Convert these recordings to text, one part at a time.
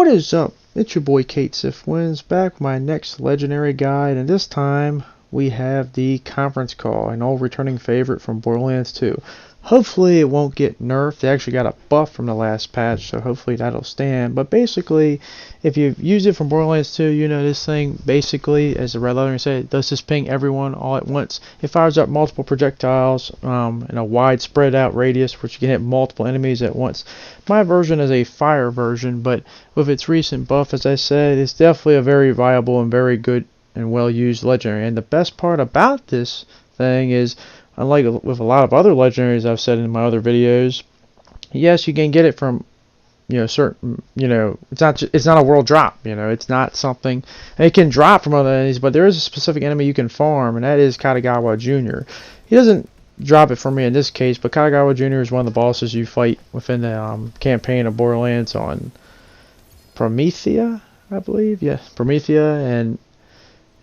What is up? It's your boy Kate Sif Wins back with my next legendary guide, and this time we have the conference call, an old returning favorite from Borderlands 2. Hopefully it won't get nerfed. They actually got a buff from the last patch, so hopefully that'll stand. But basically, if you've used it from Borderlands 2, you know this thing basically, as the red lettering said, does this ping everyone all at once. It fires up multiple projectiles in a wide spread out radius, which you can hit multiple enemies at once. My version is a fire version, but with its recent buff, as I said, it's definitely a very viable and very good and well used legendary. And the best part about this thing is, unlike with a lot of other legendaries I've said in my other videos, yes, you can get it from, certain, it's not a world drop, it's not something, and it can drop from other enemies, but there is a specific enemy you can farm, and that is Katagawa Jr. He doesn't drop it for me in this case, but Katagawa Jr. is one of the bosses you fight within the campaign of Borderlands on Promethea, I believe, yeah, Promethea, and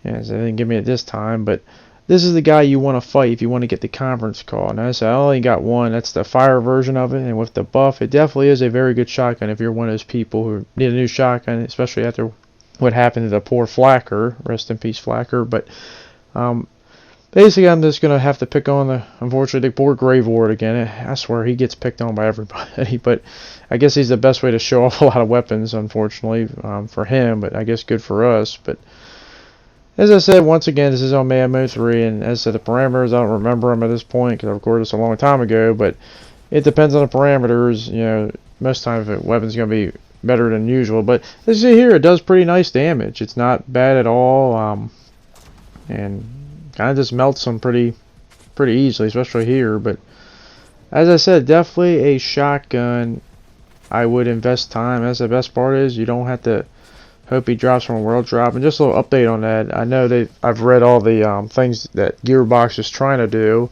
yeah, they didn't give me it this time, but this is the guy you want to fight if you want to get the conference call. Now, I only got one. That's the fire version of it. And with the buff, it definitely is a very good shotgun if you're one of those people who need a new shotgun, especially after what happened to the poor Flacker. Rest in peace, Flacker. But basically, I'm just going to have to pick on unfortunately, the poor Grave Ward again. I swear, he gets picked on by everybody. But I guess he's the best way to show off a lot of weapons, unfortunately, for him. But I guess good for us. But as I said, once again, this is on Mayhem Mode 3, and as to the parameters, I don't remember them at this point because I recorded this a long time ago, but it depends on the parameters. Most times the weapon's going to be better than usual, but as you see here, it does pretty nice damage. It's not bad at all, and kind of just melts them pretty easily, especially here. But as I said, definitely a shotgun. I would invest time. That's the best part is you don't have to hope he drops from a world drop. And just a little update on that. I know I've read all the things that Gearbox is trying to do,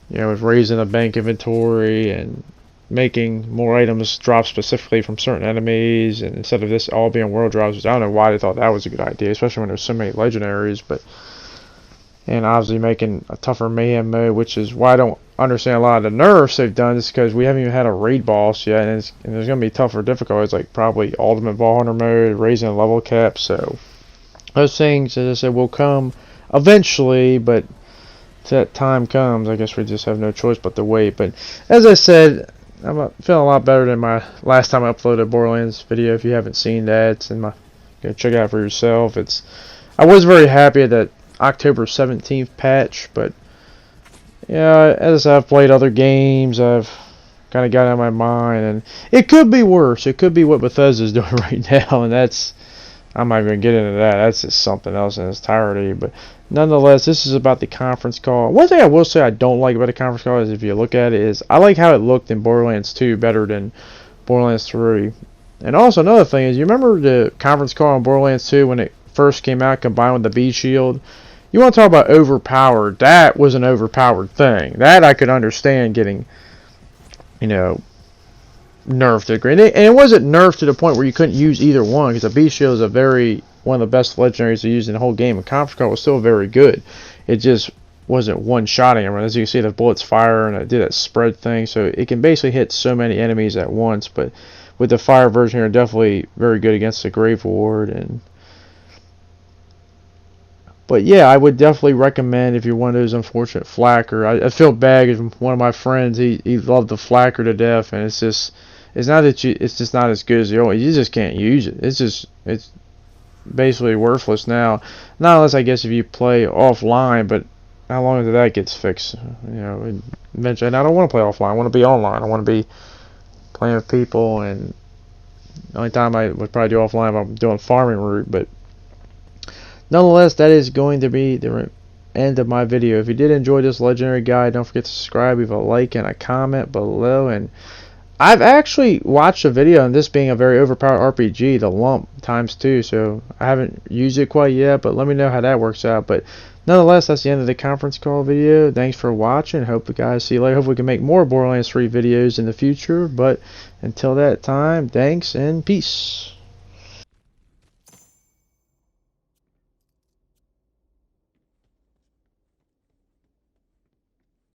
with raising the bank inventory and making more items drop specifically from certain enemies, and instead of this all being world drops. I don't know why they thought that was a good idea, especially when there's so many legendaries. And obviously making a tougher mayhem mode, which is why I don't understand a lot of the nerfs they've done, just because we haven't even had a raid boss yet, and there's going to be tougher difficulties, like probably ultimate ball hunter mode, raising a level cap. So those things, as I said, will come eventually, but till that time comes, I guess we just have no choice but to wait. But as I said, I'm feeling a lot better than my last time I uploaded a Borderlands video. If you haven't seen that, it's in go check it out for yourself. I was very happy at that October 17th patch, but as I've played other games, I've kind of got out of my mind, and it could be worse. It could be what Bethesda's doing right now, and I'm not even going to get into that. That's just something else in its entirety. But nonetheless, this is about the conference call. One thing I will say I don't like about the conference call is, if you look at it, is I like how it looked in Borderlands 2 better than Borderlands 3. And also another thing is, you remember the conference call on Borderlands 2 when it first came out, combined with the B shield? You want to talk about overpowered? That was an overpowered thing. That I could understand getting, nerfed to a degree. And it wasn't nerfed to the point where you couldn't use either one, because the B shield is one of the best legendaries to use in the whole game. And conference call was still very good. It just wasn't one-shotting everyone. As you can see, the bullets fire, and it did that spread thing, so it can basically hit so many enemies at once. But with the fire version here, definitely very good against the Grave Ward. But yeah, I would definitely recommend, if you're one of those unfortunate Flacker. I feel bad because one of my friends, he loved the Flacker to death, and it's just not as good as the old one. You just can't use it. It's basically worthless now. Not unless, I guess, if you play offline, but how long until that gets fixed? Eventually. And I don't want to play offline. I want to be online. I want to be playing with people, and the only time I would probably do offline if I'm doing farming route, but nonetheless, that is going to be the end of my video. If you did enjoy this legendary guide, don't forget to subscribe, leave a like and a comment below. And I've actually watched a video on this being a very overpowered RPG, the Lump ×2, so I haven't used it quite yet, but let me know how that works out. But nonetheless, that's the end of the conference call video. Thanks for watching. Hope you guys see you later. Hope we can make more Borderlands 3 videos in the future, but until that time, thanks and peace.